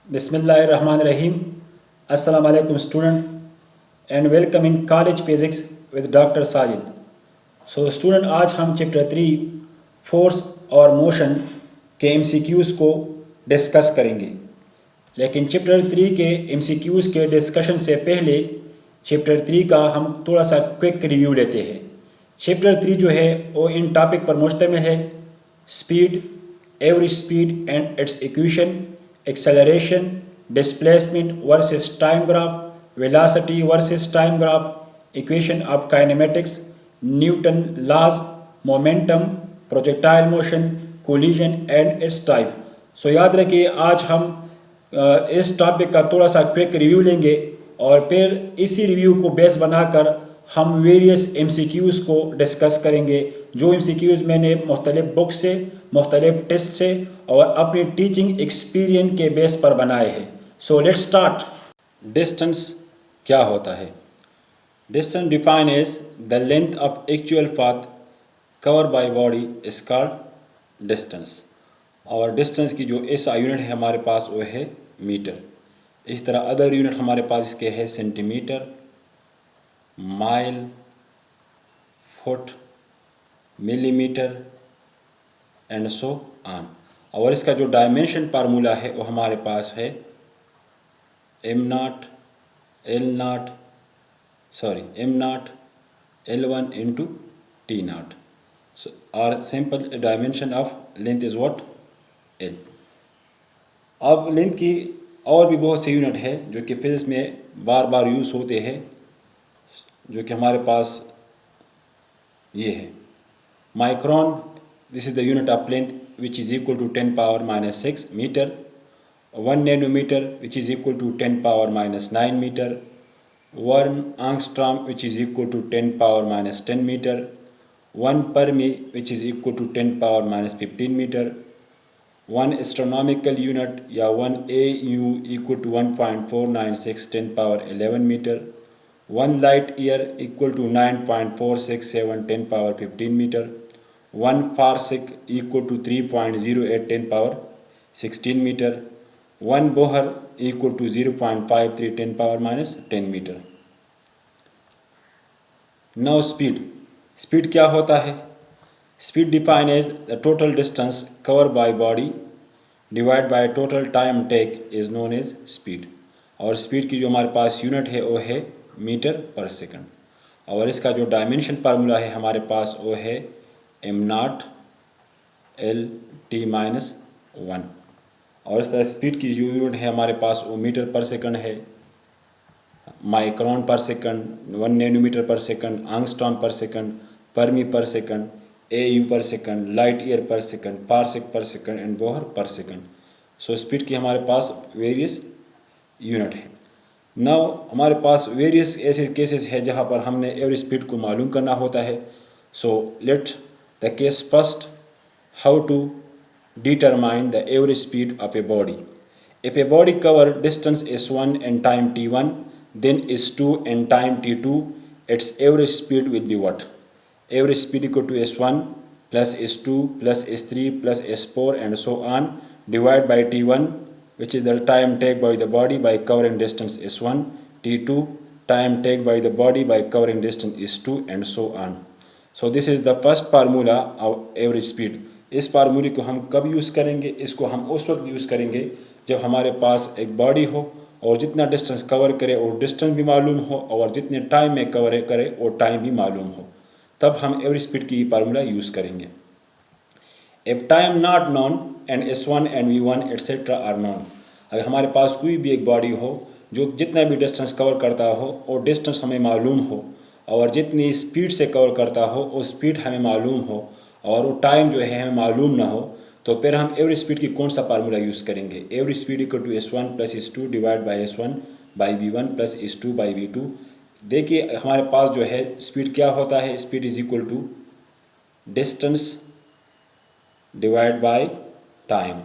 Bismillahirrahmanirrahim. Assalamu alaikum student and welcome in college physics with Dr. Sajid. So student आज हम chapter 3 force और motion के MCQs को discuss करेंगे, लेकिन चैप्टर 3 के एमसीक्यूज़ के डिस्कशन से पहले चैप्टर 3 का हम थोड़ा सा क्विक रिव्यू लेते हैं। चैप्टर 3 जो है वो इन टॉपिक पर मुश्तमिल है: speed, average speed and it's equation, acceleration, displacement versus time graph, velocity versus time graph, equation of kinematics, Newton laws, momentum, projectile motion, collision and its type. So याद रखिए आज हम इस टॉपिक का थोड़ा सा क्विक रिव्यू लेंगे और फिर इसी रिव्यू को बेस बनाकर हम वेरियस एमसीक्यूज़ को डिस्कस करेंगे, जो एमसीक्यूज़ मैंने मुख्तलिफ बुक से, मुख्तलिफ टेस्ट से और अपनी टीचिंग एक्सपीरियंस के बेस पर बनाए हैं। So let's start. डिस्टेंस क्या होता है? Distance define as the length of actual path cover by body is called distance. और डिस्टेंस की जो ऐसा यूनिट है हमारे पास वो है मीटर। इस तरह अदर यूनिट हमारे पास इसके है centimetre, mile, foot, millimetre and so on. और इसका जो डायमेंशन फार्मूला है वो हमारे पास है m0 L1 इंटू T0 और simple dimension of length is what L। अब लेंथ की और भी बहुत से यूनिट है जो कि फिजिक्स में बार बार यूज़ होते हैं, जो कि हमारे पास ये है micron. This is the unit of length which is equal to 10⁻⁻6 metre. 1 nanometre which is equal to 10⁻⁹ metre. 1 angstrom which is equal to 10⁻⁻10 metre. 1 fermi which is equal to 10⁻⁻15 metre. 1 astronomical unit या 1 AU equal to 1.496 10⁻11 metre. 1 light year equal to 9.467 10⁻15 metre. 1 parsec equal to 3.08 10⁻16 metre. 1 Bohr equal to 0.53 10⁻10 metre. Now speed क्या होता है? Speed define as the total distance cover by body divide by total time take is known as speed. और speed की जो हमारे पास unit है वो है मीटर पर सेकंड। और इसका जो डायमेंशन फार्मूला है हमारे पास वो है m0 L/T-1। और इस तरह स्पीड की जो यूनिट है हमारे पास वो मीटर पर सेकंड है, माइक्रोन पर सेकंड, 1 नैनोमीटर पर सेकंड, आंगस्ट्रॉम पर सेकंड, परमी पर सेकंड, AU पर सेकंड, लाइट ईयर पर सेकंड, पारसेक पर सेकंड एंड बोहर पर सेकंड। सो स्पीड की हमारे पास वेरियस यूनिट है। नाउ हमारे पास वेरियस ऐसे केसेस है जहाँ पर हमने एवरेज स्पीड को मालूम करना होता है। So let the case first, how to determine the average speed of a body. If a body cover distance S1 and time T1 then S2 and time T2, its average speed will be what? Average speed equal to S1 plus S2 plus S3 plus S4 and so on divided by T1, which is the time taken by the body by covering distance S1, T2 time taken by the body by covering distance S2 and so on. So this is the first formula of average speed. इस फार्मूले को हम कब use करेंगे? इसको हम उस वक्त यूज़ करेंगे जब हमारे पास एक बॉडी हो और जितना डिस्टेंस कवर करे और डिस्टेंस भी मालूम हो और जितने टाइम में कवर करे और टाइम भी मालूम हो, तब हम एवरेज स्पीड की फार्मूला यूज़ करेंगे। If time not known and S1 and V1 etc. are known, अगर हमारे पास कोई भी एक बॉडी हो जो जितना भी डिस्टेंस कवर करता हो और डिस्टेंस हमें मालूम हो और जितनी स्पीड से कवर करता हो वो स्पीड हमें मालूम हो और वो टाइम जो है हमें मालूम ना हो, तो फिर हम एवरेज स्पीड की कौन सा फार्मूला यूज़ करेंगे? Average speed equal to S1 plus S2 divide by S1 by V1 plus S2 by V2। देखिए हमारे पास जो है स्पीड क्या होता है? Speed is equal to distance divide by time.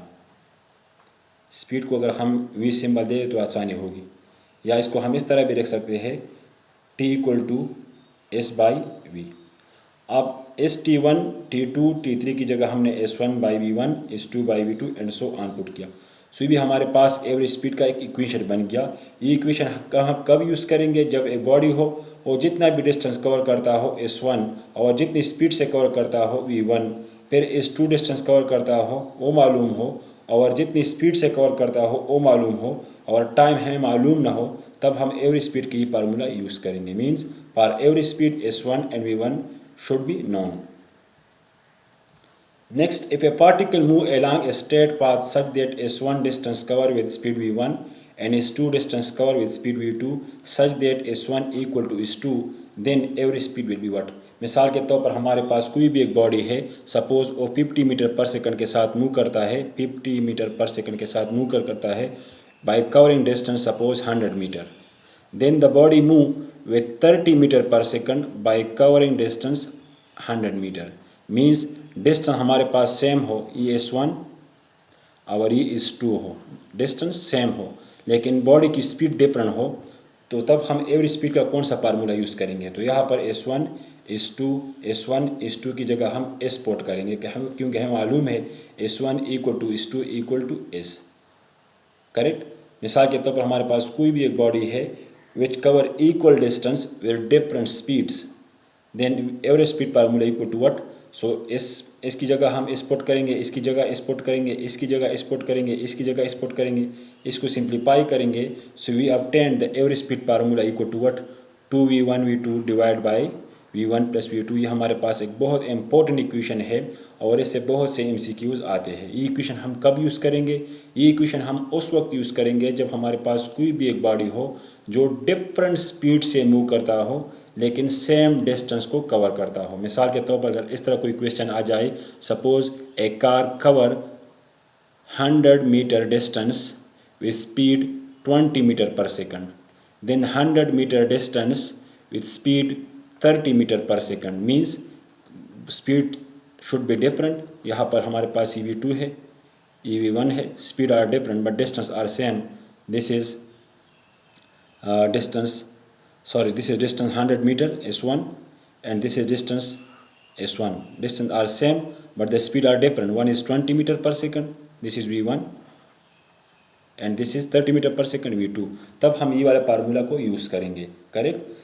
Speed को अगर हम V सिंबल दे तो आसानी होगी, या इसको हम इस तरह भी रख सकते हैं T equal to S by V। अब ST1, T2, T3 की जगह हमने S1 by V1, S2 by V2 and so on put किया। सो भी हमारे पास एवरेज स्पीड का एक इक्वेशन बन गया। ये इक्वेशन हम कब यूज़ करेंगे? जब एक बॉडी हो और जितना भी डिस्टेंस कवर करता हो S1 और जितनी स्पीड से कवर करता हो V1, फिर S2 डिस्टेंस कवर करता हो वो मालूम हो और जितनी स्पीड से कवर करता हो वो मालूम हो और टाइम हमें मालूम ना हो, तब हम एवरेज स्पीड की फार्मूला यूज़ करेंगे। Means for average speed S1 and V1 should be known. Next, if a particle move along a straight path such that S1 distance cover with speed V1 and S2 distance cover with speed V2 such that S1 equal to S2, then average speed will be what? मिसाल के तौर पर हमारे पास कोई भी एक body है, suppose वो 50 मीटर पर सेकंड के साथ मूव करता है, 50 मीटर पर सेकंड के साथ मूव करता है by covering distance suppose 100 metre. Then the body move with 30 metre per second by covering distance 100 metre. Means distance हमारे पास सेम हो, ये S1 और ये S2 हो, डिस्टेंस सेम हो लेकिन बॉडी की स्पीड डिफरेंट हो, तो तब हम एवरेज स्पीड का कौन सा फार्मूला यूज़ करेंगे? तो यहाँ पर S1 S2 की जगह हम S पुट करेंगे क्योंकि हमें मालूम है S1 equal to S2 equal to S। Correct. मिसाल के तौर पर हमारे पास कोई भी एक बॉडी है which cover equal distance with different speeds, then average speed formula equal to what? So इसकी जगह हम इस पुट करेंगे, इसकी जगह इस पुट करेंगे, इसकी जगह इस पुट करेंगे, इसकी जगह इस पुट करेंगे, इसको सिंप्लीफाई करेंगे। So we obtain the average speed formula equal to what? 2v1 v2 divide by v1 plus v2। ये हमारे पास एक बहुत इंपॉर्टेंट इक्वेशन है और इससे बहुत से MCQs आते हैं। ये इक्वेशन हम कब यूज़ करेंगे? ये इक्वेशन हम उस वक्त यूज़ करेंगे जब हमारे पास कोई भी एक बॉडी हो जो डिफरेंट स्पीड से मूव करता हो लेकिन सेम डिस्टेंस को कवर करता हो। मिसाल के तौर पर अगर इस तरह कोई क्वेश्चन आ जाए, suppose a car cover 100 metre distance with speed 20 metre per second, then 100 metre distance with speed 30 metre per second, means speed should be different. यहाँ पर हमारे पास EV2 है, EV1 है, speed are different but distance are same. This is this is distance 100 meter S1 and this is distance S1. Distance are same but the speed are different. One is 20 meter per second, this is V1 and this is 30 meter per second V2। तब हम ये वाला formula को use करेंगे। Correct.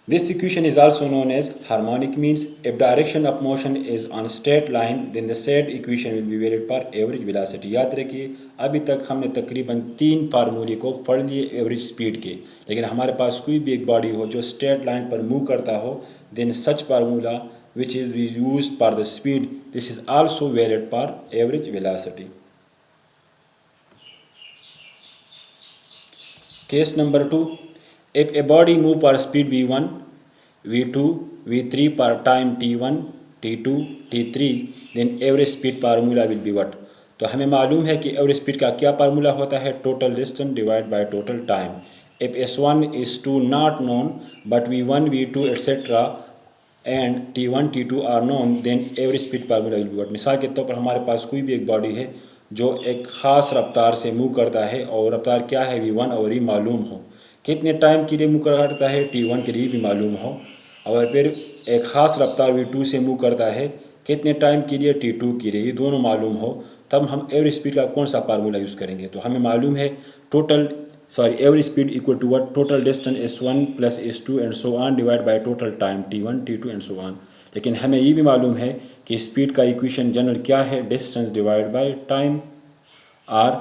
This equation is also known as harmonic, means if direction of motion is on straight line then the said equation will be valid for average velocity। याद रखिए अभी तक हमने तकरीबन 3 फार्मूले को पढ़ लिए एवरेज स्पीड के, लेकिन हमारे पास कोई भी एक बॉडी हो जो स्ट्रेट लाइन पर मूव करता हो, then such formula which is used for the speed, this is also valid for average velocity। Case number 2, if a body move for speed V1, V2, V3 per time T1, T2, T3, then average speed formula will be what? तो हमें मालूम है कि average speed का क्या formula होता है? Total distance divide by total time. If S1 is2 not known but V1, V2 etc and T1, T2 are known, then average speed formula will be what? मिसाल के तौर पर हमारे पास कोई भी एक बॉडी है जो एक ख़ास रफ्तार से मूव करता है और रफ्तार क्या है? V1 और ये मालूम हो, कितने टाइम के लिए मूव करता है? T1 के लिए भी मालूम हो, और फिर एक ख़ास रफ्तार V2 से मूव करता है, कितने टाइम के लिए? T2 के लिए, ये दोनों मालूम हो, तब हम एवरेज स्पीड का कौन सा फार्मूला यूज़ करेंगे? तो हमें मालूम है average speed equal to what? Total distance S1 plus S2 and so on divide by total time T1, T2 and so on. लेकिन हमें ये भी मालूम है कि स्पीड का इक्वेशन जनरल क्या है? Distance divide by time, or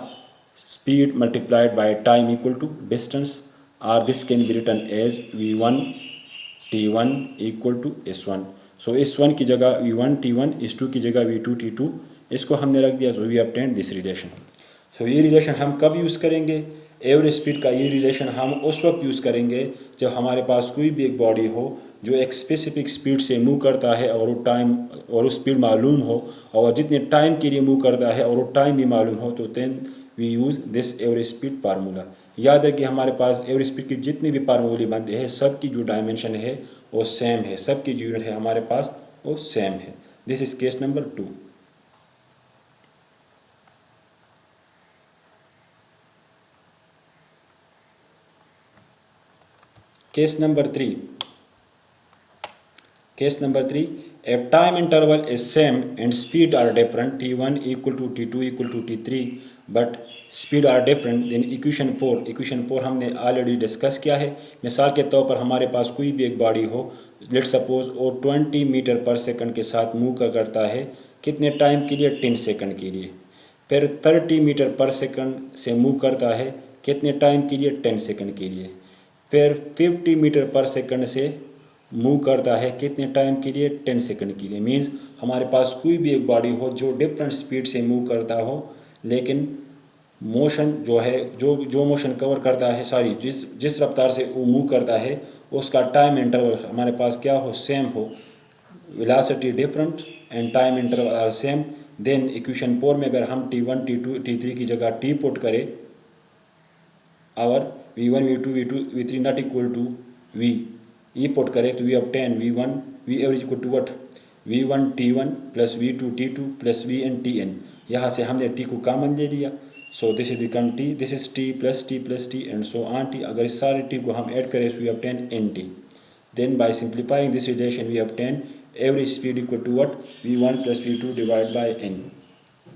speed multiplied by time equal to distance, or this can be written as V1 T1 equal to S1। So S1 की जगह V1 T1, S2 की जगह V2 T2, इसको हमने रख दिया, तो वी ऑब्टेन दिस रिलेशन। सो ये रिलेशन हम कब यूज़ करेंगे? एवरेज स्पीड का ये रिलेशन हम उस वक्त यूज़ करेंगे जब हमारे पास कोई भी एक बॉडी हो जो एक स्पेसिफिक स्पीड से मूव करता है और वो टाइम और उस स्पीड मालूम हो और जितने टाइम के लिए मूव करता है और वो टाइम भी मालूम हो, तो then we use this average speed formula. याद है कि हमारे पास एवरेज स्पीड के जितने भी फार्मूले बनते हैं सबकी जो डायमेंशन है वो सेम है, सबकी जो यूनिट है हमारे पास वो सेम है। This is case number 2। Case number 3. Case number 3. If time interval is same and speed are different, T1 equal to T2 equal to T3, but speed are different, then equation 4 हमने already discuss किया है। मिसाल के तौर पर हमारे पास कोई भी एक बॉडी हो, लेट सपोज वो 20 मीटर पर सेकंड के साथ मूव करता है, कितने टाइम के लिए? 10 सेकंड के लिए। फिर 30 मीटर पर सेकंड से मूव करता है, कितने टाइम के लिए? 10 सेकंड के लिए। फिर 50 मीटर पर सेकंड से मूव करता है, कितने टाइम के लिए? 10 सेकंड के लिए। मींस हमारे पास कोई भी एक बॉडी हो जो डिफरेंट स्पीड से मूव करता हो, लेकिन मोशन जो है, जो मोशन कवर करता है, सॉरी जिस रफ्तार से वो मूव करता है, उसका टाइम इंटरवल हमारे पास क्या हो? सेम हो। Velocity different and time interval are same. Then equation 4 में अगर हम T1 T2 T3 की जगह T पुट करें, और V1 V2 V3 not equal to V ई पुट करें, तो we obtain V1 V average equal to what? V1 T1 plus V2 T2 plus Vn Tn। यहाँ से हमने T को कॉमन ले लिया, so this is become T, this is T plus T and so on T। अगर इस सारे T को हम ऐड करें, so we obtain Nt। Then by simplifying this relation we obtain average speed equal to what? V1 plus V2 divide by n।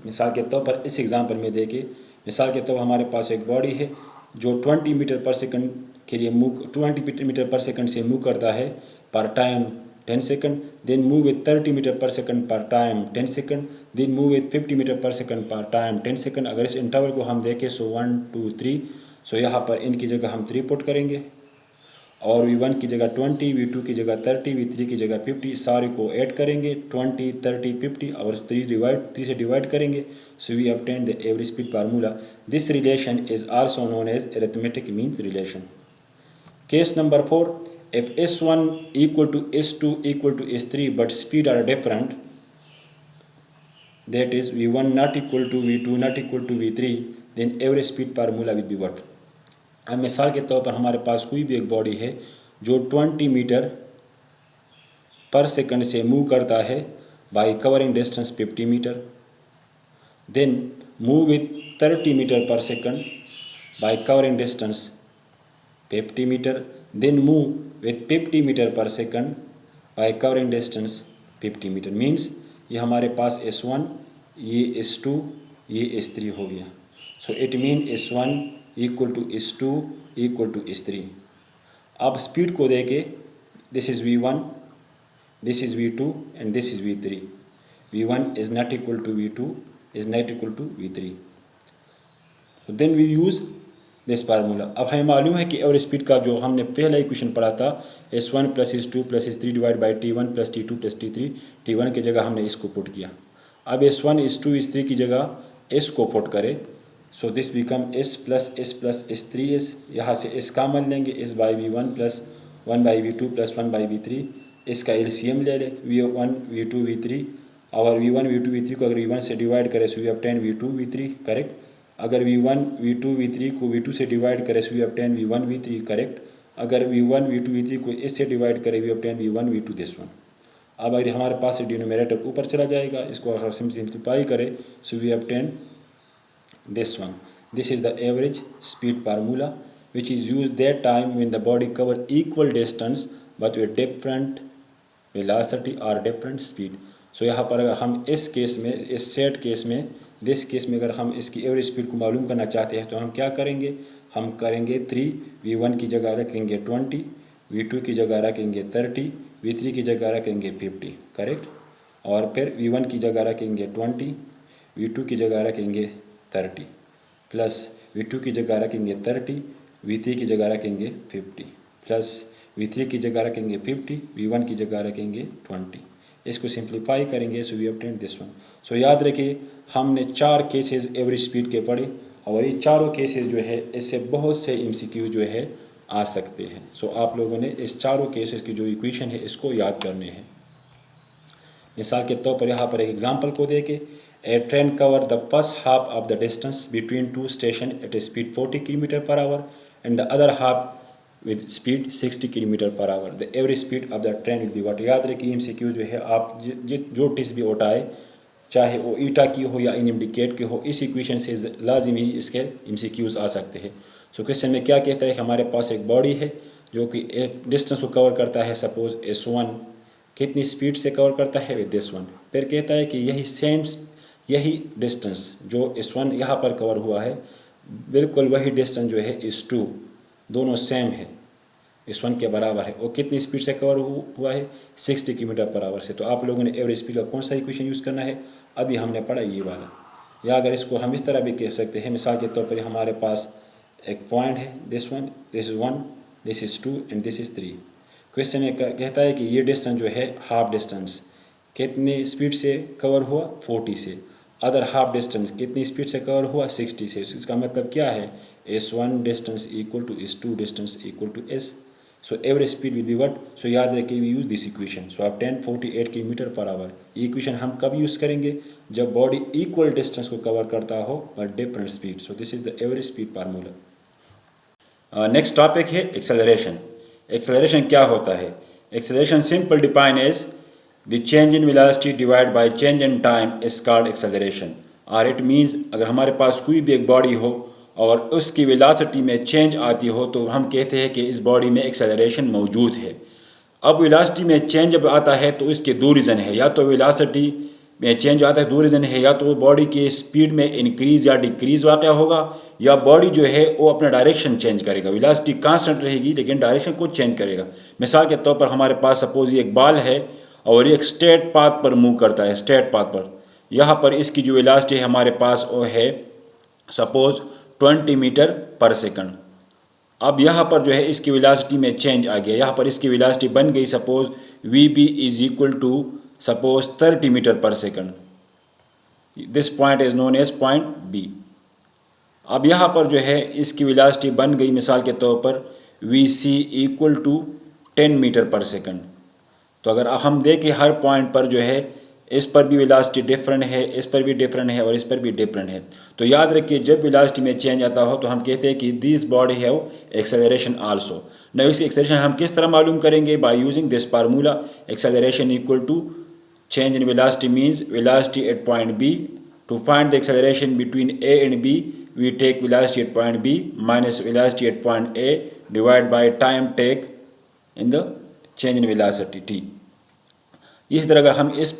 मिसाल के तौर पर इस एग्जाम्पल में देखें, मिसाल के तौर पर हमारे पास एक बॉडी है जो 20 मीटर पर सेकंड के लिए 20 मीटर पर सेकंड से मूव करता है पर time 10 second, then move with 30 metre per second per time 10 second, then move with 50 metre per second per time 10 second. अगर इस इंटरवल को हम देखें, सो 1 2 3, सो यहाँ पर इनकी जगह हम 3 पुट करेंगे, और V1 की जगह 20, V2 की जगह 30, V3 की जगह 50, सारे को ऐड करेंगे 20 30 50 और 3 से डिवाइड करेंगे, so we obtain the average speed formula. This relation is also known as arithmetic means relation. Case number 4, if S1 equal to S2 equal to S3 but speed are different, that is V1 not equal to V2 not equal to V3, then average speed formula will be what? अब मिसाल के तौर पर हमारे पास कोई भी एक body है जो 20 मीटर पर सेकंड से मूव करता है by covering distance 50 metre, then move with 30 metre per second by covering distance 50 metre, then move with 50 metre per second by covering distance 50 metre. Means ये हमारे पास S1, ये S2, ये S3 हो गया। So it mean S1 equal to S2 equal to S3। अब speed को देके, this is V1, this is V2 and this is V3। V1 is not equal to V2 is not equal to V3। So then we use this formula. अब हमें मालूम है कि average speed का जो हमने पहला इक्वेशन पढ़ा था, S1 plus S2 plus S3 divide by T1 plus T2 plus T3, T1 की जगह हमने इसको पुट किया। अब S1 S2 S3 की जगह S को पुट करें, so this become S plus S3S। यहाँ से S कॉमन लेंगे, S by V1 plus 1 by V2 plus 1 by V3। इसका LCM ले लें, V1 V2 V3, और V1 V2 V3 को अगर V1 से डिवाइड करें, so we obtain V2 V3, correct. अगर V1 V2 V3 को V2 से डिवाइड करें, so we obtain V1 V3, correct. अगर V1 V2 V3 को इससे डिवाइड करें, we obtain V1 V2 this one. अब अगर हमारे पास डिनोमिनेटर ऊपर चला जाएगा, इसको अगर सिंप्लीफाई करें, so we obtain this one. This is the average speed formula which is use that time when the body cover equal distance but with different velocity और डिफरेंट स्पीड। सो यहाँ पर अगर हम इस केस में, इस set case में, this case में अगर हम इसकी एवरेज स्पीड को मालूम करना चाहते हैं, तो हम क्या करेंगे? हम करेंगे 3, V1 की जगह रखेंगे 20, V2 की जगह रखेंगे 30, V3 की जगह रखेंगे 50, करेक्ट। और फिर V1 की जगह रखेंगे 20, V2 की जगह रखेंगे 30, प्लस V2 की जगह रखेंगे 30, V3 की जगह रखेंगे 50, प्लस V3 की जगह रखेंगे 50, V1 की जगह रखेंगे 20। इसको सिंप्लीफाई करेंगे, so we obtain this one. So याद रखिए, हमने 4 केसेस एवरेज स्पीड के पढ़े, और ये चारों केसेस जो है, इससे बहुत से MCQ जो है आ सकते हैं। सो आप लोगों ने इस चारों केसेस की जो इक्वेशन है, इसको याद करने हैं। मिसाल के तौर पर यहाँ पर एक एग्जांपल को देके, a train cover the first half of the distance between 2 station at a speed 40 kilometre per hour and the other half with speed 60 kilometre per hour. The average speed of the train will be what. याद रखिए, MCQ जो है, आप जो TISS भी उठाए, चाहे वो ईटा की हो या इनडिकेट की हो, इस इक्वेशन से लाजिम ही इसके MCQs आ सकते हैं। सो क्वेश्चन में क्या कहता है कि हमारे पास एक बॉडी है जो कि एक डिस्टेंस को कवर करता है, सपोज S1 कितनी स्पीड से कवर करता है? With this one. फिर कहता है कि यही सेम यही डिस्टेंस जो S1 यहाँ पर कवर हुआ है, बिल्कुल वही डिस्टेंस जो है S2, दोनों सेम है, S1 के बराबर है। और कितनी स्पीड से कवर हुआ है? 60 किलोमीटर पर आवर से। तो आप लोगों ने एवरेज स्पीड का कौन सा इक्वेशन यूज़ करना है? अभी हमने पढ़ा ये वाला। या अगर इसको हम इस तरह भी कह सकते हैं, मिसाल के तौर पर हमारे पास एक पॉइंट है, this one, this is 1, this is 2 and this is 3। Question में कहता है कि ये डिस्टेंस जो है हाफ डिस्टेंस कितनी स्पीड से कवर हुआ? 40 से। अदर हाफ डिस्टेंस कितनी स्पीड से कवर हुआ? 60 से। इसका मतलब क्या है? S1 distance equal to S2 distance equal to S। So average speed will be what? So याद रखिए वी यूज़ दिस इक्वेशन। सो आप 1048 किलोमीटर पर आवर, ये इक्वेशन हम कब यूज़ करेंगे? जब बॉडी इक्वल डिस्टेंस को कवर करता हो but different speed. So this is the average speed formula. Next topic है एक्सेलरेशन। एक्सेलरेशन क्या होता है? Acceleration simple define as the change in velocity divide by change in time is called acceleration. और it means अगर हमारे पास कोई भी एक बॉडी हो और उसकी वेलोसिटी में चेंज आती हो तो हम कहते हैं कि इस बॉडी में एक्सेलरेशन मौजूद है। अब वेलोसिटी में चेंज जब आता है तो इसके दो रीज़न है, या तो वेलोसिटी में चेंज आता है, दो रीज़न है, या तो बॉडी की स्पीड में इंक्रीज़ या डिक्रीज़ वाक़या होगा, या बॉडी जो है वो अपना डायरेक्शन चेंज करेगा। वेलोसिटी कांस्टेंट रहेगी लेकिन डायरेक्शन को चेंज करेगा। मिसाल के तौर पर हमारे पास सपोज ये एक बॉल है और ये एक स्ट्रेट पाथ पर मूव करता है, स्ट्रेट पाथ पर। यहाँ पर इसकी जो वेलोसिटी है हमारे पास वो है सपोज 20 मीटर पर सेकंड। अब यहाँ पर जो है इसकी वेलोसिटी में चेंज आ गया, यहाँ पर इसकी वेलोसिटी बन गई suppose VB is equal to suppose 30 metre per second. This point is known as point B। अब यहाँ पर जो है इसकी वेलोसिटी बन गई मिसाल के तौर पर VC equal to 10 metre per second. तो अगर हम देखें हर पॉइंट पर जो है इस पर भी वेलोसिटी डिफरेंट है, इस पर भी डिफरेंट है और इस पर भी डिफरेंट है। तो याद रखिए जब वेलोसिटी में चेंज आता हो तो हम कहते हैं कि this body have acceleration also. Now इसकी एक्सेलरेशन हम किस तरह मालूम करेंगे? By using this formula, acceleration equal to change in velocity means velocity at point B। To find the acceleration between A and B we take velocity at point B minus velocity at point A divided by time take in the change in velocity t। इस तरह अगर हम इस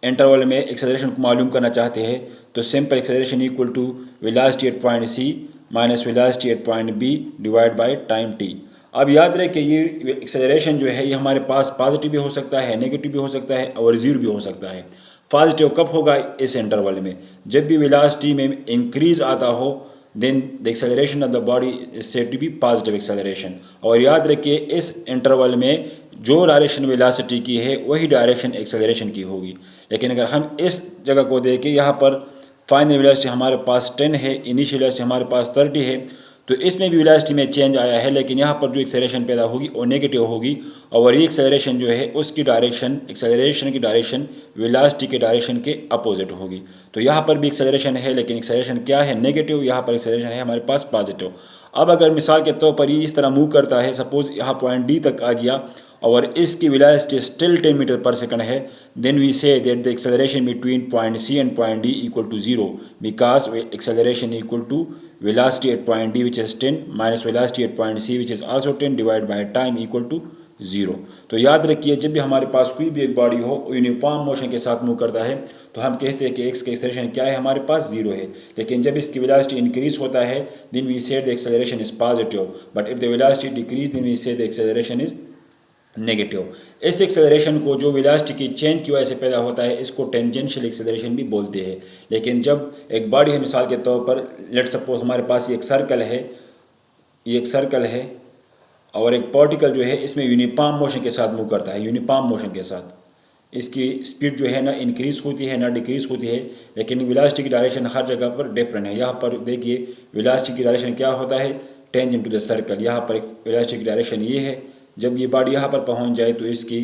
interval में acceleration को मालूम करना चाहते हैं तो simple acceleration equal to velocity at point C minus velocity at point B divide by time t। अब याद रहे कि ये एक्सेलरेशन जो है ये हमारे पास पॉजिटिव भी हो सकता है, नेगेटिव भी हो सकता है और ज़ीरो भी हो सकता है। पॉजिटिव कब होगा? इस इंटरवल में जब भी वेलोसिटी में इंक्रीज आता हो then the acceleration of the body is said to be positive acceleration. और याद रखिए इस इंटरवल में जो डायरेक्शन वेलोसिटी की है वही डायरेक्शन एक्सेलरेशन की होगी। लेकिन अगर हम इस जगह को देखें, यहाँ पर फाइनल वेलोसिटी हमारे पास 10 है, इनिशियल वेलोसिटी हमारे पास 30 है, तो इसमें भी वेलोसिटी में चेंज आया है लेकिन यहाँ पर जो एक्सेलरेशन पैदा होगी वो नेगेटिव होगी और ये एक्सेलरेशन जो है उसकी डायरेक्शन, एक्सेलरेशन की डायरेक्शन वेलोसिटी के डायरेक्शन के अपोजिट होगी। तो यहाँ पर भी एक्सेलरेशन है लेकिन एक्सेलरेशन क्या है? नेगेटिव। यहाँ पर एक्सेलरेशन है हमारे पास पॉजिटिव। अब अगर मिसाल के तौर पर ये इस तरह मूव करता है, सपोज यहाँ पॉइंट D तक आ गया और इसकी velocity still 10 metre per second है, then we say that the acceleration between point C and point D equal to 0 because acceleration equal to velocity at point D which is 10 minus velocity at point C which is also 10 divided by time equal to 0। तो याद रखिए जब भी हमारे पास कोई भी एक body हो यूनिफॉर्म मोशन के साथ मूव करता है तो हम कहते हैं कि एक्स का एक्सेलरेशन क्या है? हमारे पास 0 है। लेकिन जब इसकी वेलोसिटी इंक्रीज होता है then we say the acceleration is positive, but if the velocity decrease then we say the acceleration is negative. इस एक्सेलरेशन को जो वेलोसिटी की चेंज की वजह से पैदा होता है इसको टेंजेंशियल एक्सेलरेशन भी बोलते हैं। लेकिन जब एक बॉडी है, मिसाल के तौर पर लेट सपोज हमारे पास ये एक सर्कल है, ये एक सर्कल है और एक पार्टिकल जो है इसमें यूनिफॉर्म मोशन के साथ मूव करता है, यूनिफॉर्म मोशन के साथ इसकी स्पीड जो है ना इंक्रीज होती है ना डिक्रीज होती है, लेकिन वेलोसिटी की डायरेक्शन हर जगह पर डिफरेंट है। यहाँ पर देखिए वेलोसिटी की डायरेक्शन क्या होता है? Tangent to the circle. यहाँ पर वेलोसिटी की डायरेक्शन ये है, जब ये बॉडी यहाँ पर पहुँच जाए तो इसकी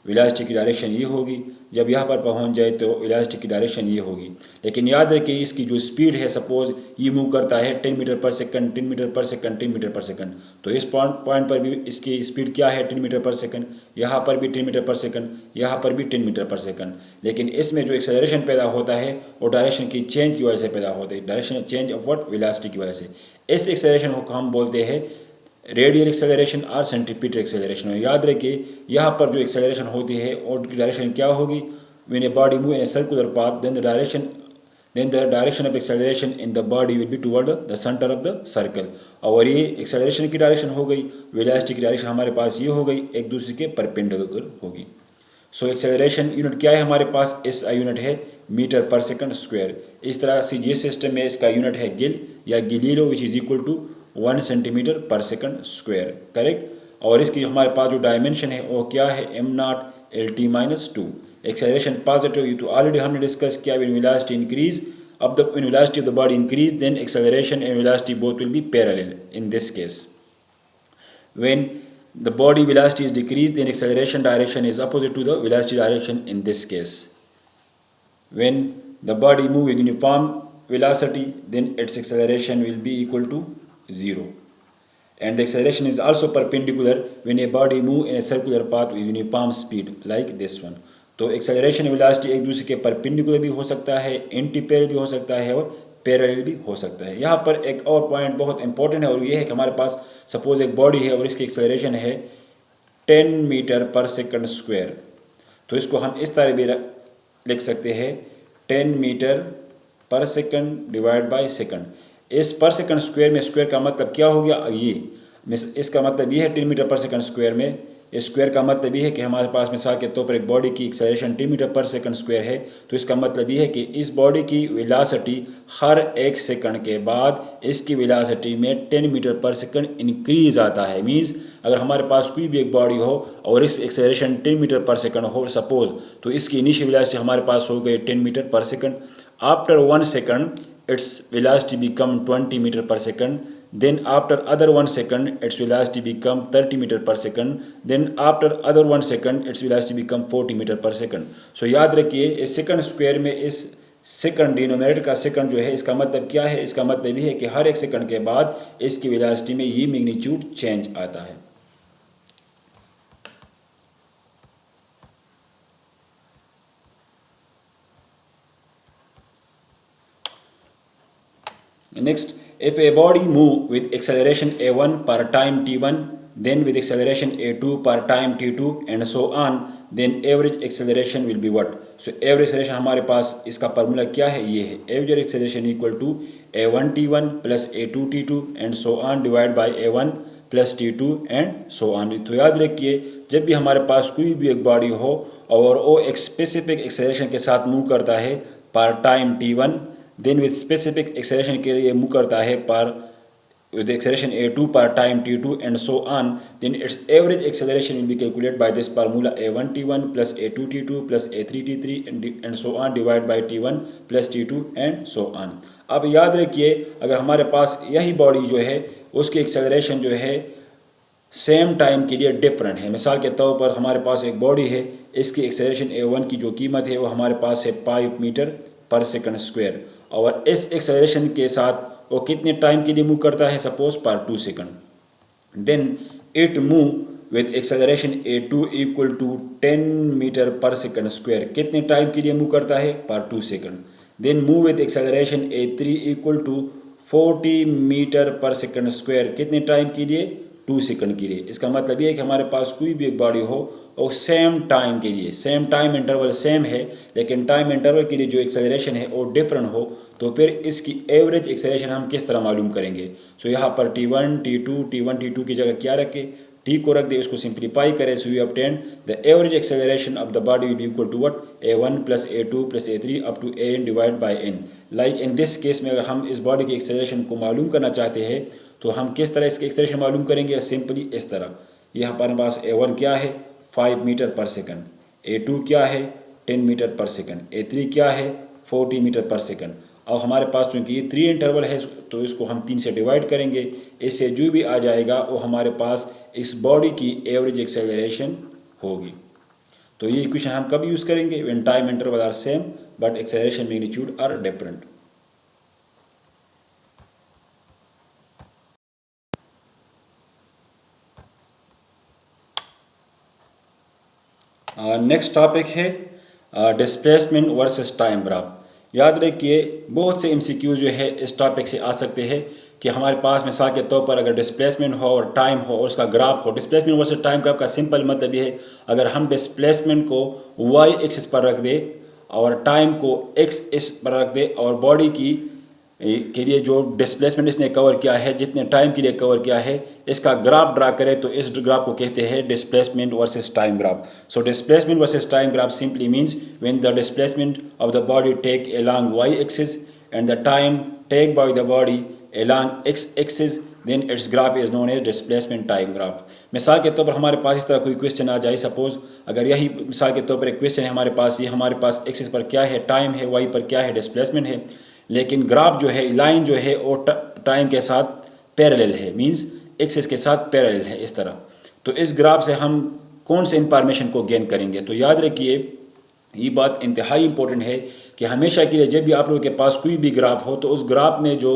वेलोसिटी की डायरेक्शन ये होगी, जब यहाँ पर पहुँच जाए तो वेलोसिटी की डायरेक्शन ये होगी। लेकिन याद रखिए इसकी जो स्पीड है, सपोज ये मूव करता है 10 metre per second, 10 metre per second, 10 metre per second, तो इस पॉइंट पर भी इसकी स्पीड क्या है? 10 मीटर पर सेकंड। यहाँ पर भी 10 मीटर पर सेकंड, यहाँ पर भी 10 मीटर पर सेकंड। लेकिन इसमें जो एक्सेलरेशन पैदा होता है वो डायरेक्शन की चेंज की वजह से पैदा होता है, direction change of what? Velocity की वजह से। इस एक्सेलरेशन को हम बोलते हैं रेडियल एक्सेलरेशन और सेंट्रीपिटल एक्सेलरेशन। याद रखिए यहाँ पर जो एक्सेलरेशन होती है और डायरेक्शन क्या होगी? When a body move in a circular path then the direction then the direction of acceleration in the body will be toward the center of the circle. और ये acceleration की डायरेक्शन हो गई, velocity की direction हमारे पास ये हो गई, एक दूसरे के परपेंडिकुलर होगी. सो एक्सेलरेशन यूनिट क्या है हमारे पास, इसका यूनिट है मीटर पर सेकंड स्क्वायर. इस तरह से ये सिस्टम में इसका यूनिट है गिल या Galileo which is equal to 1 centimetre per second square. Correct. और इसकी हमारे पास जो डायमेंशन है वो क्या है, m0 LT-2. एक्सेलरेशन पॉजिटिव, ये तो ऑलरेडी हमने डिस्कस किया. When velocity increase when velocity of the body increase, then acceleration and velocity both will be parallel in this case. When the body velocity is decreased, then acceleration direction is opposite to the velocity direction in this case. When the body move with uniform velocity, then its acceleration will be equal to 0. And the acceleration is also perpendicular when a body move in a circular path with uniform speed like this one. तो acceleration velocity एक दूसरे के perpendicular भी हो सकता है, anti parallel भी हो सकता है और पैरेलल भी हो सकता है. यहाँ पर एक और पॉइंट बहुत इंपॉर्टेंट है और ये है कि हमारे पास सपोज एक बॉडी है और इसकी एक्सेलरेशन है 10 मीटर पर सेकंड स्क्वायर. तो इसको हम इस तरह भी लिख सकते हैं 10 metre per second divide by second. इस पर सेकंड स्क्वायर में स्क्वायर का मतलब क्या हो गया, अब ये इसका मतलब ये है 10 मीटर पर सेकंड स्क्वायर में. स्क्वायर का मतलब ये है कि हमारे पास मिसाल के तौर पर एक बॉडी की acceleration 10 metre per second square है. तो इसका मतलब ये है कि इस बॉडी की वेलोसिटी हर 1 सेकंड के बाद इसकी वेलोसिटी में 10 मीटर पर सेकंड इंक्रीज आता है. मींस अगर हमारे पास कोई भी एक बॉडी हो और इस एक्सेलरेशन 10 मीटर पर सेकंड हो सपोज, तो इसकी इनिशियल वेलोसिटी हमारे पास हो गई 10 metre per second. After 1 second its velocity become 20 meter per second. Then after other 1 second its velocity become 30 meter per second. Then after other 1 second its velocity become 40 meter per second. So याद रखिए इस second square में इस second denominator का second जो है, इसका मतलब क्या है, इसका मतलब ये है कि हर 1 सेकंड के बाद इसकी वेलोसिटी में ये मैग्नीट्यूड चेंज आता है. Next, if a body move with acceleration a1 per time t1, then with acceleration a2 per time t2 and so on, then average acceleration will be what? So average acceleration हमारे पास इसका formula क्या है, ये है average acceleration equal to a1 t1 plus a2 t2 and so on divided by a1 plus t2 and so on. तो याद रखिए जब भी हमारे पास कोई भी एक बॉडी हो और वो एक स्पेसिफिक एक्सेलरेशन के साथ मूव करता है पर time t1, then with specific acceleration के लिए मूव करता है पर with acceleration a2 per time t2 and so on, then its average acceleration will be calculated by this formula a1 t1 plus a2 t2 plus a3 t3 and so on divided by t1 plus t2 and so on. अब याद रखिए अगर हमारे पास यही body जो है उसकी acceleration जो है सेम टाइम के लिए डिफरेंट है. मिसाल के तौर पर हमारे पास एक बॉडी है, इसकी एक्सेलरेशन a1 की जो कीमत है वो हमारे पास है 5 मीटर पर सेकंड स्क्वायर और इस एक्सेलरेशन के साथ वो कितने टाइम के लिए मूव करता है, सपोज पर 2 second. Then it move with acceleration a2 equal to 10 metre per second square. कितने टाइम के लिए मूव करता है, पर 2 second. Then move with acceleration a3 equal to 40 metre per second square. कितने टाइम के लिए, 2 सेकंड के लिए. इसका मतलब ये है कि हमारे पास कोई भी एक बॉडी हो और सेम टाइम के लिए, सेम टाइम इंटरवल सेम है लेकिन टाइम इंटरवल के लिए जो एक्सेलरेशन है वो डिफरेंट हो, तो फिर इसकी एवरेज एक्सेलरेशन हम किस तरह मालूम करेंगे. सो यहाँ पर t1 t2 की जगह क्या रखे, t को रख दे, उसको सिंप्लीफाई करें. So you obtain the average acceleration of the body will be equal to what, a1 plus a2 plus a3 up to an divide by n. Like in this case में अगर हम इस body की acceleration को मालूम करना चाहते हैं तो हम किस तरह इसकी एक्सेलरेशन मालूम करेंगे, सिंपली इस तरह. यहाँ पर हमारे पास a1 क्या है, 5 मीटर पर सेकंड, a2 क्या है, 10 मीटर पर सेकंड, a3 क्या है, 40 मीटर पर सेकंड. अब हमारे पास चूंकि ये 3 इंटरवल है तो इसको हम 3 से डिवाइड करेंगे. इससे जो भी आ जाएगा वो हमारे पास इस बॉडी की एवरेज एक्सेलरेशन होगी. तो ये इक्वेशन हम कब यूज़ करेंगे, when time interval are same but acceleration magnitude are different. Next topic है डिस्प्लेसमेंट वर्सेस टाइम ग्राफ. याद रखिए बहुत से MCQ जो है इस टॉपिक से आ सकते हैं कि हमारे पास मिसाल के तौर पर अगर डिस्प्लेसमेंट हो और टाइम हो और उसका ग्राफ हो. डिस्प्लेसमेंट वर्सेस टाइम ग्राफ का सिंपल मतलब ये है अगर हम डिस्प्लेसमेंट को y एक्सिस पर रख दे और टाइम को एक्स इस पर रख दे और बॉडी की के लिए जो डिस्प्लेसमेंट इसने कवर किया है, जितने टाइम के लिए कवर किया है, इसका ग्राफ ड्रा करें तो इस ग्राफ को कहते हैं displacement versus time graph. So displacement versus time graph simply means when the displacement of the body take along y axis and the time take by the body along x axis, then its graph is known as displacement time graph। मिसाल के तौर पर हमारे पास इस तरह कोई question आ जाए, सपोज अगर यही मिसाल के तौर पर एक क्वेश्चन है हमारे पास, ये हमारे पास एक्सिस पर क्या है, टाइम है, वाई पर क्या है, डिस्प्लेसमेंट है, लेकिन ग्राफ जो है, लाइन जो है वो टाइम के साथ पैरेलल है, मींस एक्सिस के साथ पैरेलल है इस तरह। तो इस ग्राफ से हम कौन से इंफॉर्मेशन को गेन करेंगे? तो याद रखिए ये बात इंतहाई इंपॉर्टेंट है कि हमेशा के लिए जब भी आप लोगों के पास कोई भी ग्राफ हो तो उस ग्राफ में जो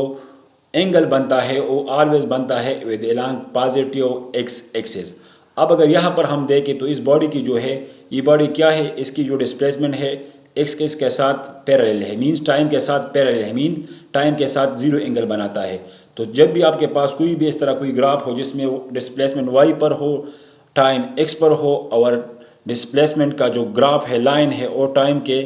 एंगल बनता है वो ऑलवेज बनता है with along positive x axis. अब अगर यहाँ पर हम देखें तो इस बॉडी की जो है, ये बॉडी क्या है, इसकी जो डिस्प्लेसमेंट है एक्स के साथ पैरेलल है, मीन्स टाइम के साथ पैरेलल है, मीन टाइम के साथ जीरो एंगल बनाता है। तो जब भी आपके पास कोई भी इस तरह कोई ग्राफ हो जिसमें डिस्प्लेसमेंट वाई पर हो, टाइम एक्स पर हो और डिस्प्लेसमेंट का जो ग्राफ है, लाइन है, और टाइम के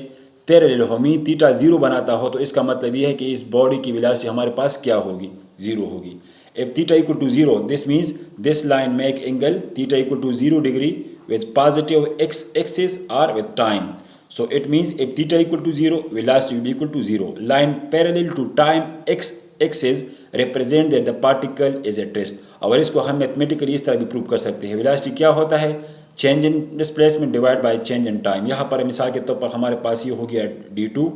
पैरेलल हो, मीन थीटा जीरो बनाता हो, तो इसका मतलब ये है कि इस बॉडी की वेलोसिटी हमारे पास क्या होगी, जीरो होगी। If theta equal to zero, this means this line make angle theta equal to 0 degree with positive x axis और with time. So it means if theta equal to 0, velocity will be equal to 0. Line parallel to time x axis represent that the particle is at rest। और इसको हम mathematically इस तरह भी prove कर सकते हैं। वेलोसिटी क्या होता है? Change in displacement divide by change in time. यहाँ पर मिसाल के तौर पर हमारे पास ये हो गया d2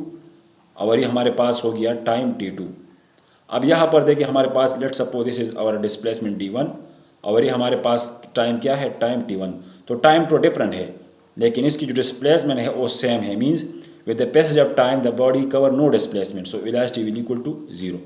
और ये हमारे पास हो गया टाइम t2। अब यहाँ पर देखिए हमारे पास let suppose this is our displacement d1 और ये हमारे पास टाइम क्या है, टाइम t1। तो टाइम तो डिफरेंट है लेकिन इसकी जो डिस्प्लेसमेंट है वो सेम है, means with the passage of time the body cover no displacement, so velocity will equal to 0।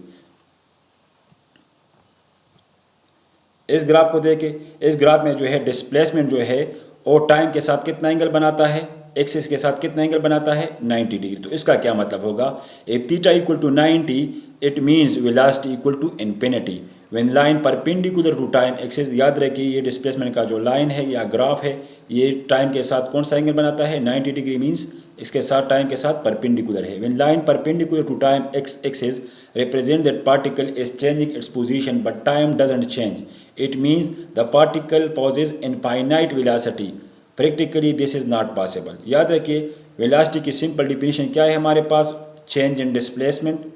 इस ग्राफ को देखें, इस ग्राफ में जो है डिस्प्लेसमेंट जो है वो टाइम के साथ कितना एंगल बनाता है, एक्सिस के साथ कितना एंगल बनाता है, 90 डिग्री। तो इसका क्या मतलब होगा? If theta equal to 90 it means velocity equal to infinity when line perpendicular to time axis. याद रखिए ये डिस्प्लेसमेंट का जो लाइन है या ग्राफ है ये टाइम के साथ कौन सा एंगल बनाता है, 90 डिग्री, मीन्स इसके साथ टाइम के साथ परपेंडिकुलर है। When line perpendicular to time x axis represent that particle is changing its position but time doesn't change, it means the particle possesses infinite velocity. Practically this is not possible. याद रखिए velocity की simple definition क्या है हमारे पास, change in displacement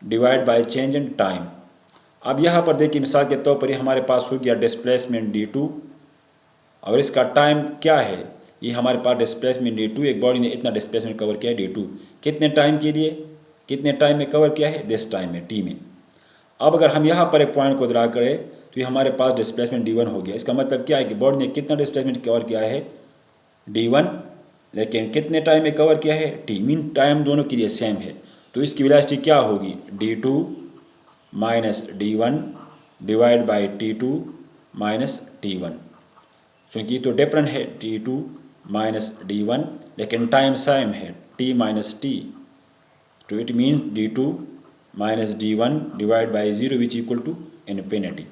divide by change in time. अब यहाँ पर देखिए मिसाल के तौर पर ये हमारे पास हो गया डिस्प्लेसमेंट d2 और इसका टाइम क्या है, ये हमारे पास डिस्प्लेसमेंट d2, एक बॉडी ने इतना डिस्प्लेसमेंट कवर किया है d2, कितने टाइम के लिए, कितने टाइम में कवर किया है, दिस टाइम में, t में। अब अगर हम यहाँ पर एक पॉइंट को ड्रा करें तो ये हमारे पास डिस्प्लेसमेंट d1 हो गया। इसका मतलब क्या है कि बॉडी ने कितना डिस्प्लेसमेंट कवर किया है, d1, लेकिन कितने टाइम में कवर किया है, t, मीन टाइम दोनों के लिए सेम है। तो इसकी वेलोसिटी क्या होगी, d2 minus d1 divide by t2 minus t1, क्योंकि तो डिफरेंट है t2 माइनस d1 लेकिन टाइम सेम है t माइनस t, तो it means d2 minus d1 divide by 0 which equal to infinity.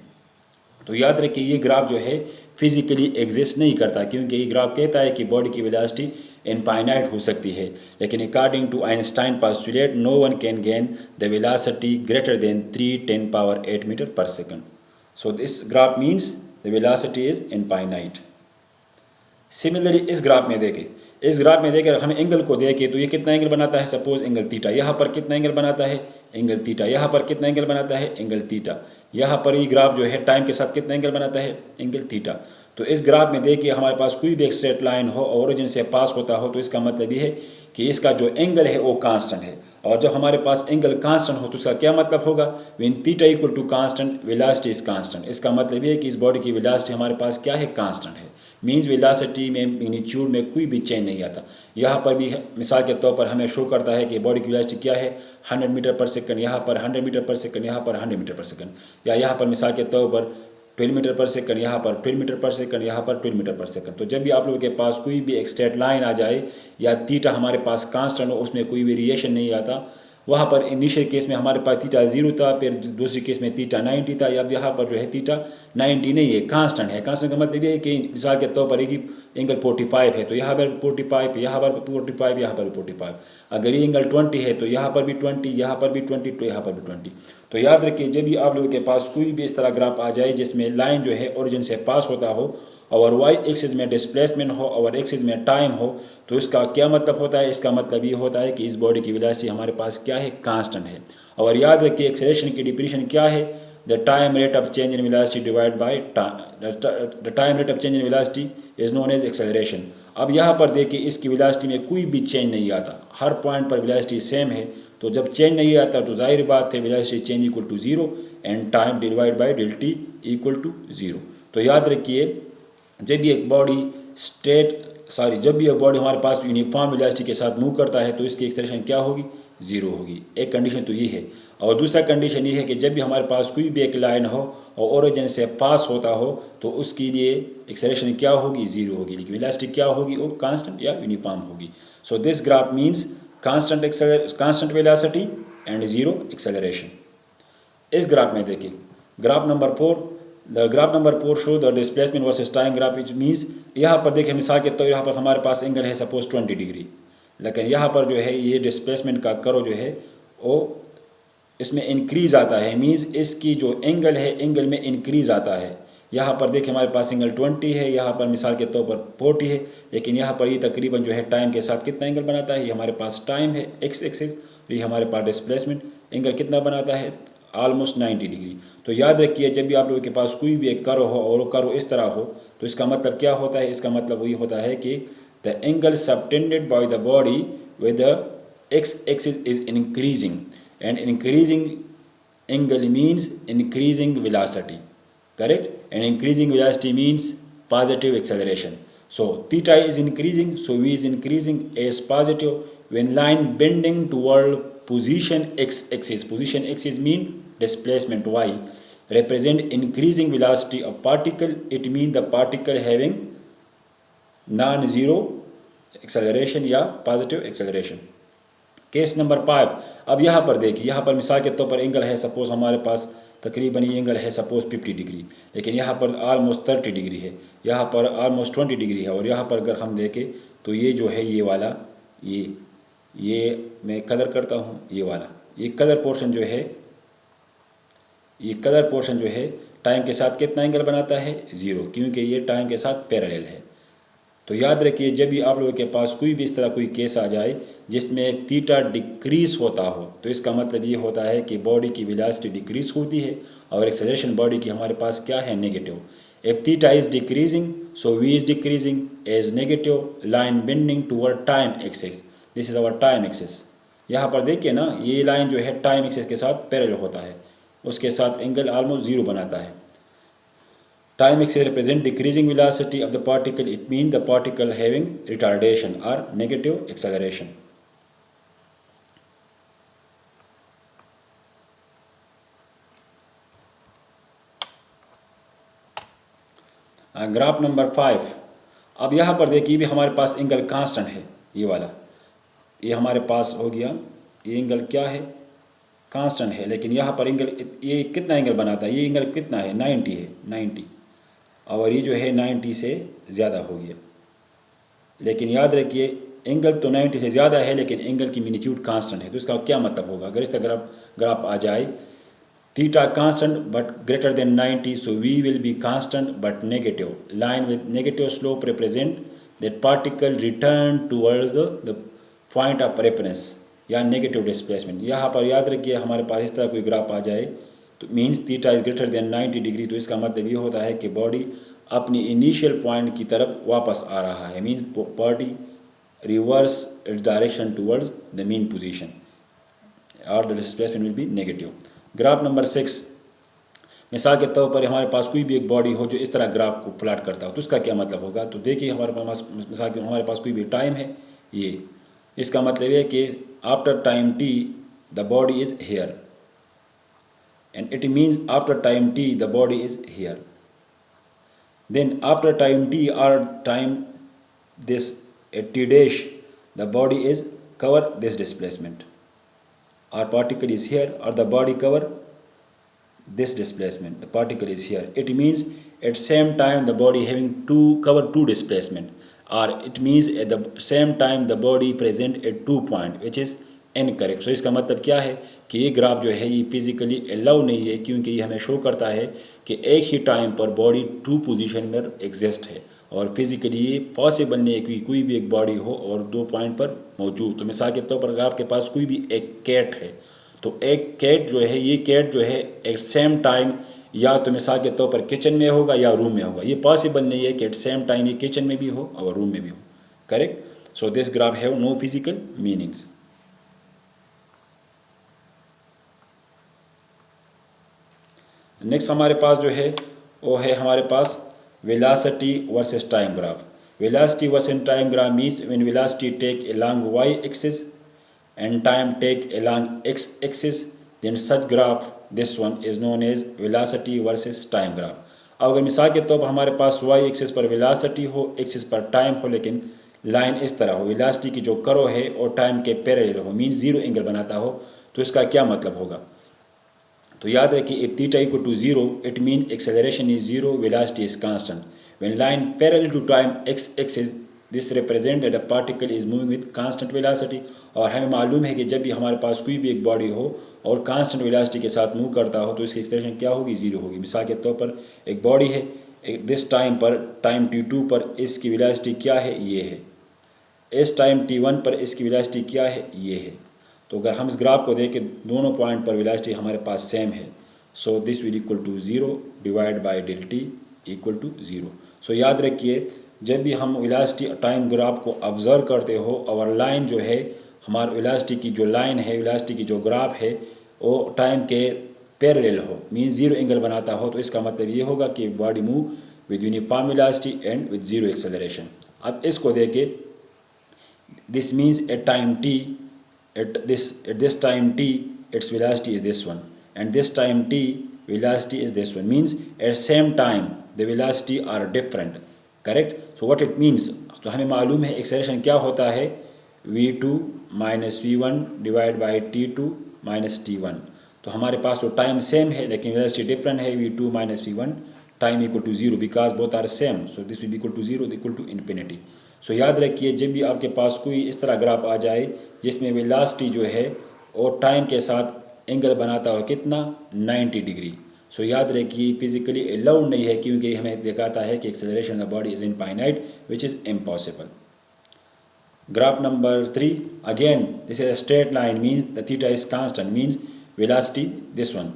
तो याद रखिए ये ग्राफ जो है फिजिकली एग्जिस्ट नहीं करता, क्योंकि ये ग्राफ कहता है कि बॉडी की वेलोसिटी इनफाइनाइट हो सकती है, लेकिन according to Einstein postulate no one can gain the velocity greater than 3×10⁸ metre per second. So this graph means the velocity is infinite. Similarly इस ग्राफ में देखें, इस ग्राफ में देखें हम एंगल को देखें तो ये कितना एंगल बनाता है, सपोज एंगल थीटा, यहाँ पर कितना एंगल बनाता है, एंगल थीटा, यहाँ पर कितना एंगल बनाता है, एंगल थीटा, यहाँ पर ये ग्राफ जो है टाइम के साथ कितना एंगल बनाता है, एंगल थीटा। तो इस ग्राफ में देखिए हमारे पास कोई भी एक स्ट्रेट लाइन हो और ओरिजिन से पास होता हो तो इसका मतलब ये है कि इसका जो एंगल है वो कांस्टेंट है, और जब हमारे पास एंगल कांस्टेंट हो तो उसका क्या मतलब होगा, when theta equal to constant velocity is constant. इसका मतलब ये है कि इस बॉडी की वेलोसिटी हमारे पास क्या है, कांस्टेंट है, मीन्स वेलोसिटी में मैग्नीट्यूड में कोई भी चेंज नहीं आता। यहाँ पर भी मिसाल के तौर पर हमें शो करता है कि बॉडी की वेलोसिटी क्या है, 100 मीटर पर सेकंड, यहाँ पर 100 मीटर पर सेकंड, यहाँ पर 100 मीटर पर सेकंड, या यहाँ पर मिसाल के तौर पर 12 मीटर पर सेकंड, यहाँ पर 12 मीटर पर सेकंड, यहाँ पर 12 मीटर पर सेकंड। तो जब भी आप लोगों के पास कोई भी एक स्ट्रेट लाइन आ जाए या थीटा हमारे पास कांस्टेंट हो, उसमें कोई वेरिएशन नहीं आता, वहाँ पर इनिशियल केस में हमारे पास थीटा 0 था, फिर दूसरी केस में थीटा 90 था। अब यहाँ पर जो है थीटा 90 नहीं है, कांस्टेंट है। कांस्टेंट का मतलब ये है कि मिसाल के तौर पर एक एंगल 45 है तो यहाँ पर 45, यहाँ पर 45, यहाँ पर 45। अगर ये एंगल 20 है तो यहाँ पर भी 20, यहाँ पर भी 20, तो यहाँ पर भी 20। तो याद रखिए, जब भी आप लोगों के पास कोई भी इस तरह ग्राफ आ जाए जिसमें लाइन जो है ओरिजिन से पास होता हो और वाई एक्सिस में डिस्प्लेसमेंट हो और एक्सिस में टाइम हो, तो इसका क्या मतलब होता है? इसका मतलब ये होता है कि इस बॉडी की वेलोसिटी हमारे पास क्या है? कांस्टेंट है। और याद रखिए एक्सेलरेशन की डिफिनीशन क्या है? The time rate of change in velocity divide by the time rate of change in velocity is known as acceleration. अब यहाँ पर देखिए इसकी वेलोसिटी में कोई भी चेंज नहीं आता, हर पॉइंट पर वेलोसिटी सेम है। तो जब चेंज नहीं आता तो जाहिर बात है velocity change equal to 0 and time divide by del t equal to 0। तो याद रखिए, जब भी एक बॉडी जब भी एक बॉडी हमारे पास यूनिफॉर्म वेलोसिटी के साथ मूव करता है तो इसकी एक्सेलरेशन क्या होगी? 0 होगी। एक कंडीशन तो ये है। और दूसरा कंडीशन ये है कि जब भी हमारे पास कोई भी एक लाइन हो और ओरिजिन से पास होता हो तो उसके लिए एक्सेलरेशन क्या होगी? 0 होगी। लेकिन वेलोसिटी क्या होगी? वो कांस्टेंट या यूनिफॉर्म होगी। सो this graph means constant velocity and 0 acceleration. इस ग्राफ में देखिए, graph number 4, the graph number 4 show the displacement versus time graph, which means यहाँ पर देखिए मिसाल के तौर यहाँ पर हमारे पास एंगल है सपोज 20 डिग्री, लेकिन यहाँ पर जो है ये डिस्प्लेसमेंट का करो जो है वो इसमें इंक्रीज आता है। मीन्स इसकी जो एंगल है एंगल में इंक्रीज आता है। यहाँ पर देखिए हमारे पास एंगल 20 है, यहाँ पर मिसाल के तौर पर 40 है, लेकिन यहाँ पर ये तकरीबन जो है टाइम के साथ कितना एंगल बनाता है? ये हमारे पास टाइम है एक्स एक्सिस, ये हमारे पास डिस्प्लेसमेंट एंगल कितना बनाता है? Almost 90 degree. तो याद रखिए, जब भी आप लोगों के पास कोई भी एक कर्व हो और वो कर्व इस तरह हो तो इसका मतलब क्या होता है? इसका मतलब वही होता है कि the angle subtended by the body with the x axis is increasing, and increasing angle means increasing velocity, correct? And increasing velocity means positive acceleration. So theta is increasing, so v is increasing as positive when line bending toward position x axis. Position axis mean displacement y, represent increasing velocity of particle. It means the particle having non-zero acceleration या positive acceleration. Case number 5, अब यहाँ पर देखिए, यहाँ पर मिसाल के तौर पर एंगल है सपोज हमारे पास तकरीबन ये एंगल है सपोज 50 डिग्री, लेकिन यहाँ पर ऑलमोस्ट 30 डिग्री है, यहाँ पर ऑलमोस्ट 20 डिग्री है, और यहाँ पर अगर हम देखें तो ये जो है ये वाला ये मैं कलर करता हूँ, ये वाला ये कलर पोर्शन जो है, ये कलर पोर्शन जो है टाइम के साथ कितना एंगल बनाता है? 0, क्योंकि ये टाइम के साथ पैरेलल है। तो याद रखिए, जब भी आप लोगों के पास कोई भी इस तरह कोई केस आ जाए जिसमें थीटा डिक्रीज होता हो तो इसका मतलब ये होता है कि बॉडी की वेलोसिटी डिक्रीज होती है और एक्सेलरेशन बॉडी की हमारे पास क्या है? Negative. If theta is decreasing so v is decreasing as negative line bending toward time axis. This is our time axis. यहाँ पर देखिए ना, ये लाइन जो है टाइम एक्सिस के साथ पैरेलल होता है, उसके साथ एंगल ऑलमोस्ट 0 बनाता है। Time axis represent decreasing velocity of the particle. It means the particle having retardation or negative acceleration. Graph number 5, अब यहाँ पर देखिए भी हमारे पास एंगल कांस्टेंट है, ये वाला ये हमारे पास हो गया, ये एंगल क्या है? कांस्टेंट है। लेकिन यहाँ पर एंगल ये कितना एंगल बनाता है? ये एंगल कितना है? 90 है, 90, और ये जो है 90 से ज़्यादा हो गया। लेकिन याद रखिए एंगल तो 90 से ज़्यादा है लेकिन एंगल की मैग्नीट्यूड कांस्टेंट है। तो इसका क्या मतलब होगा? अगर इस तरह ग्राफ आ जाए, theta constant but greater than 90, so v will be constant but negative. Line with negative slope represent that particle return towards the point of reference या नेगेटिव डिस्प्लेसमेंट। यहाँ पर याद रखिए हमारे पास इस तरह कोई ग्राफ आ जाए तो means theta is greater than 90 degree, तो इसका मतलब ये होता है कि बॉडी अपनी इनिशियल पॉइंट की तरफ वापस आ रहा है। Means body reverse its direction towards the mean position और the displacement will be negative. Graph number 6, मिसाल के तौर पर हमारे पास कोई भी एक बॉडी हो जो इस तरह ग्राफ को प्लॉट करता हो तो उसका क्या मतलब होगा? तो देखिए हमारे पास मिसाल के हमारे पास कोई भी टाइम है, ये इसका मतलब ये कि after time t the body is here, and it means after time t the body is here. Then after time t or time this at t dash the body is cover this displacement. our particle is here, or the body cover this displacement, the particle is here. It means at same time the body having to cover two displacement, or it means at the same time the body present at 2 point, which is incorrect. सो इसका मतलब क्या है कि ये graph जो है ये physically allow नहीं है, क्योंकि ये हमें शो करता है कि एक ही टाइम पर बॉडी टू पोजीशन में एग्जिस्ट है, और फिजिकली ये पॉसिबल नहीं है कि कोई भी एक बॉडी हो और 2 पॉइंट पर मौजूद. तो मिसाल के तौर पर अगर आपके पास कोई भी एक कैट है, तो एक कैट जो है, ये कैट जो है एट सेम टाइम या तो मिसाल के तौर पर किचन में होगा या रूम में होगा. ये पॉसिबल नहीं है कि एट सेम टाइम ये किचन में भी हो और रूम में भी हो. Correct. So this graph have no physical meanings. Next हमारे पास जो है वो है हमारे पास velocity versus time graph. Velocity versus time graph means when velocity take along y axis and time take along x axis, then such graph, this one is known as velocity versus time graph. अब अगर मिसाल के तौर पर हमारे पास y axis पर velocity हो, axis पर टाइम हो, लेकिन लाइन इस तरह हो, वेलोसिटी की जो कर्व है और टाइम के पैरेलल हो, मीन जीरो एंगल बनाता हो, तो इसका क्या मतलब होगा. तो याद रखिए if theta equal to 0 it mean acceleration is 0, velocity is constant. When line parallel to time x axis this represent that a particle is moving with constant velocity. और हमें मालूम है कि जब भी हमारे पास कोई भी एक बॉडी हो और कांस्टेंट वेलोसिटी के साथ मूव करता हो तो इसकी एक्सेलरेशन क्या होगी, 0 होगी. मिसाल के तौर पर एक बॉडी है, दिस टाइम पर टाइम t2 पर इसकी वेलोसिटी क्या है, ये है. इस टाइम t1 पर इसकी वेलोसिटी क्या है, ये है. तो अगर हम इस ग्राफ को देखें दोनों पॉइंट पर वेलोसिटी हमारे पास सेम है, so this will equal to 0 divide by del t equal to 0. So याद रखिए जब भी हम वेलोसिटी टाइम ग्राफ को ऑब्जर्व करते हो और लाइन जो है हमारे वेलोसिटी की जो लाइन है, वेलोसिटी की जो ग्राफ है वो टाइम के पैरेलल हो, मीन्स 0 एंगल बनाता हो, तो इसका मतलब ये होगा कि body move with uniform velocity and with 0 acceleration. अब इसको देखें, this means at time t, at this time t its velocity is this one, and this time t velocity is this one, means at same time the velocity are different. Correct. So what it means, तो हमें मालूम है acceleration क्या होता है, v2 minus v1 divide by t2 minus t1. तो हमारे पास तो टाइम सेम है लेकिन वेलोसिटी डिफरेंट है, v2 minus v1 time equal to 0 because both are same, so this will be equal to 0 equal to infinity. So याद रखिए जब भी आपके पास कोई इस तरह ग्राफ आ जाए जिसमें वेलोसिटी जो है और टाइम के साथ एंगल बनाता हो कितना, 90 डिग्री. सो याद रखिए फिजिकली अलाउड नहीं है, क्योंकि हमें दिखाता है कि acceleration of body is infinite which is impossible. Graph number 3 again this is a straight line, means the theta is constant, means velocity this one,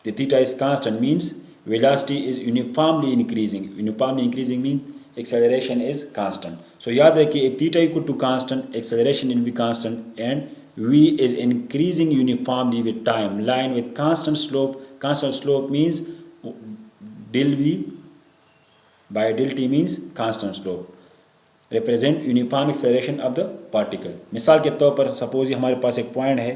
the theta is constant means velocity is uniformly increasing. Uniformly increasing means acceleration is constant. So याद रखिए if theta equal to constant, acceleration will be constant and v is increasing uniformly with time. Line with constant slope. Constant slope means del v by del t means constant slope. Represent uniform acceleration of the particle. मिसाल के तौर पर suppose हमारे पास एक point है,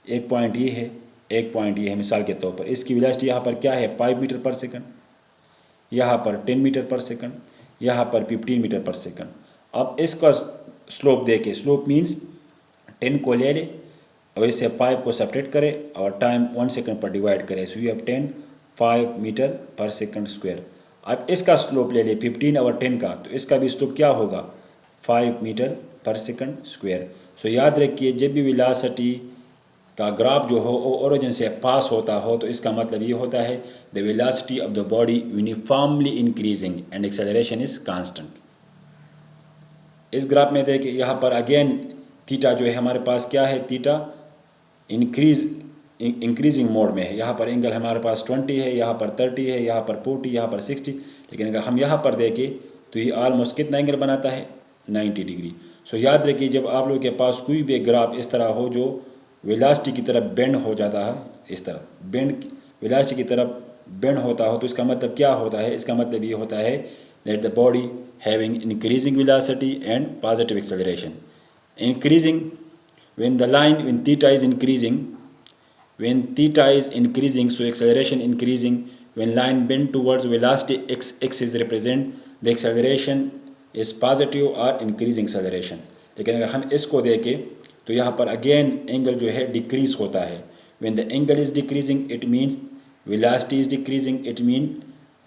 एक point ये है, एक पॉइंट ये है. मिसाल के तौर पर इसकी वेलोसिटी यहाँ पर क्या है, 5 मीटर पर सेकंड, यहाँ पर 10 मीटर पर सेकंड, यहाँ पर 15 मीटर पर सेकंड. अब इसका स्लोप देखें, स्लोप मीन्स 10 को ले ले और इससे 5 को सेपरेट करें और टाइम 1 सेकंड पर डिवाइड करें, so you have 10 5 metre per second square. अब इसका स्लोप ले ले 15 और 10 का, तो इसका भी स्लोप क्या होगा, 5 मीटर पर सेकंड स्क्वायर. सो याद रखिए जब भी वेलोसिटी का ग्राफ जो हो वो ओरिजिन से पास होता हो तो इसका मतलब ये होता है the velocity of the body uniformly increasing and acceleration is constant. इस ग्राफ में देखिए यहाँ पर अगेन थीटा जो है हमारे पास क्या है, थीटा इंक्रीजिंग मोड में है. यहाँ पर एंगल हमारे पास 20 है, यहाँ पर 30 है, यहाँ पर 40, यहाँ पर 60, लेकिन अगर हम यहाँ पर देखें तो ये ऑलमोस्ट कितना एंगल बनाता है, 90 डिग्री. सो याद रखिए जब आप लोगों के पास कोई भी ग्राफ इस तरह हो जो वेलोसिटी की तरफ बेंड हो जाता है, इस तरह बेंड वेलोसिटी की तरफ बेंड होता हो, तो इसका मतलब क्या होता है, इसका मतलब ये होता है that the body having increasing velocity and positive acceleration. Increasing when the line when theta is increasing, when theta is increasing so acceleration increasing. When line bend towards velocity x is represent the acceleration is positive और increasing acceleration. लेकिन अगर हम इसको देखें तो यहाँ पर again angle जो है डिक्रीज होता है। When the angle is decreasing it means velocity is decreasing, it mean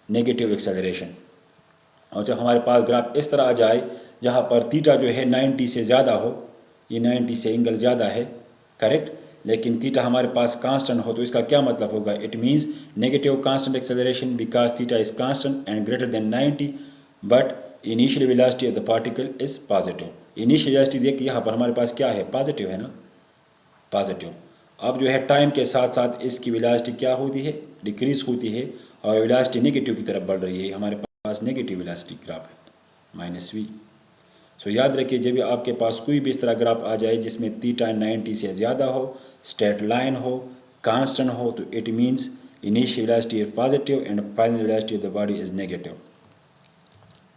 negative acceleration. और जब हमारे पास ग्राफ इस तरह आ जाए जहाँ पर थीटा जो है 90 से ज़्यादा हो, ये 90 से एंगल ज़्यादा है, करेक्ट, लेकिन थीटा हमारे पास कांस्टेंट हो, तो इसका क्या मतलब होगा? It means negative constant acceleration because theta is constant and greater than 90, but initial velocity of the particle is positive. Initial velocity देखिए यहाँ पर हमारे पास क्या है? पॉजिटिव है ना, पॉजिटिव। अब जो है टाइम के साथ साथ इसकी वेलोसिटी क्या होती है? डिक्रीज होती है और वेलोसिटी नेगेटिव की तरफ बढ़ रही है। हमारे पास नेगेटिव वेलोसिटी ग्राफ है -v। सो याद रखिए जब भी आपके पास कोई भी इस तरह ग्राफ आ जाए जिसमें थीटा 90 से ज़्यादा हो, स्ट्रेट लाइन हो, कांस्टेंट हो, तो it means initial velocity is positive and final velocity of the body is negative.